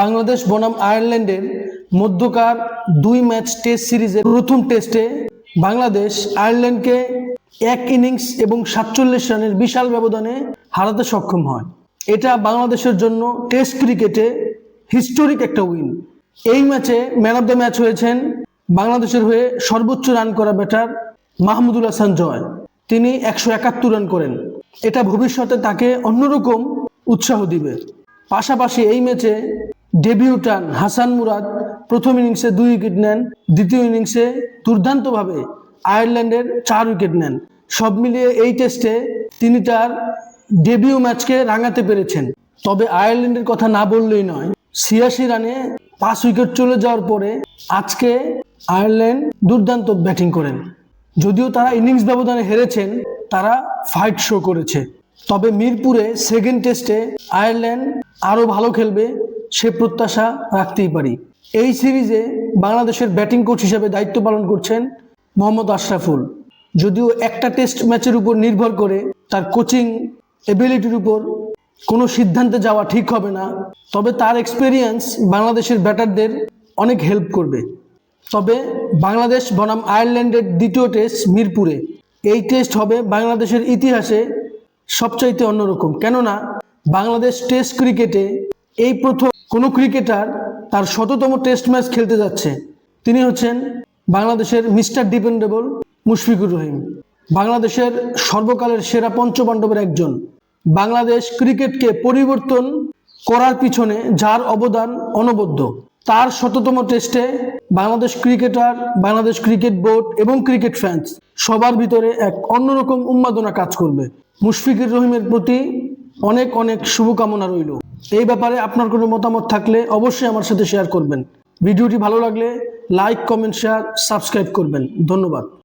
বাংলাদেশ বনাম আয়ারল্যান্ডের মধ্যকার 2 ম্যাচ টেস্ট সিরিজের প্রথম টেস্টে বাংলাদেশ আয়ারল্যান্ডকে 1 ইনিংস এবং 47 রানের বিশাল ব্যবধানে হারাতে সক্ষম হয়। এটা বাংলাদেশের জন্য টেস্ট ক্রিকেটে হিস্টোরিক একটা উইন। এই ম্যাচে ম্যান অফ দ্য ম্যাচ হয়েছেন বাংলাদেশের হয়ে সর্বোচ্চ রান করা ব্যাটার মাহমুদুল হাসান জয়। তিনি 171 রান করেন। এটা ভবিষ্যতে তাকে অন্যরকম উৎসাহ দিবে। পাশাপাশি এই ম্যাচে ডেবিউটান হাসান মুরাদ প্রথম ইনিংসে 2 উইকেট নেন, দ্বিতীয় ইনিংসে দুর্দান্তভাবে আয়ারল্যান্ডের 4 উইকেট নেন। সব মিলিয়ে এই টেস্টে তিনি তার ডেবিউ ম্যাচকে রাঙাতে পেরেছেন। তবে আয়ারল্যান্ডের কথা না বললেই নয়, 86 রানে 5 উইকেট চলে যাওয়ার পরে আজকে আয়ারল্যান্ড দুর্দান্ত ব্যাটিং করেন। যদিও তারা ইনিংস ব্যবধানে হেরেছেন, তারা ফাইট শো করেছে। তবে মিরপুরে সেকেন্ড টেস্টে আয়ারল্যান্ড আরও ভালো খেলবে সে প্রত্যাশা রাখতেই পারি। এই সিরিজে বাংলাদেশের ব্যাটিং কোচ হিসেবে দায়িত্ব পালন করছেন মোহাম্মদ আশরাফুল। যদিও একটা টেস্ট ম্যাচের উপর নির্ভর করে তার কোচিং এবিলিটির উপর কোনো সিদ্ধান্তে যাওয়া ঠিক হবে না, তবে তার এক্সপেরিয়েন্স বাংলাদেশের ব্যাটারদের অনেক হেল্প করবে। তবে বাংলাদেশ বনাম আয়ারল্যান্ডের দ্বিতীয় টেস্ট মিরপুরে। এই টেস্ট হবে বাংলাদেশের ইতিহাসে সবচাইতে অন্যরকম, কেননা বাংলাদেশ টেস্ট ক্রিকেটে এই প্রথম কোনো ক্রিকেটার তার 100তম টেস্ট ম্যাচ খেলতে যাচ্ছে। তিনি হচ্ছেন বাংলাদেশের মিস্টার ডিপেন্ডেবল মুশফিকুর রহিম, বাংলাদেশের সর্বকালের সেরা পঞ্চপাণ্ডবের একজন। বাংলাদেশ ক্রিকেটকে পরিবর্তন করার পিছনে যার অবদান অনবদ্য। তার 100তম টেস্টে Bangladesh cricketer, Bangladesh cricket board এবং ক্রিকেট ফ্যান্স সবার ভিতরে এক অন্যরকম উন্মাদনা কাজ করবে। মুশফিকুর রহিমের প্রতি অনেক অনেক শুভকামনা রইল। এই ব্যাপারে আপনার কোনো মতামত থাকলে অবশ্যই আমার সাথে শেয়ার করবেন। ভিডিওটি ভালো লাগলে লাইক, কমেন্ট, শেয়ার, সাবস্ক্রাইব করবেন। ধন্যবাদ।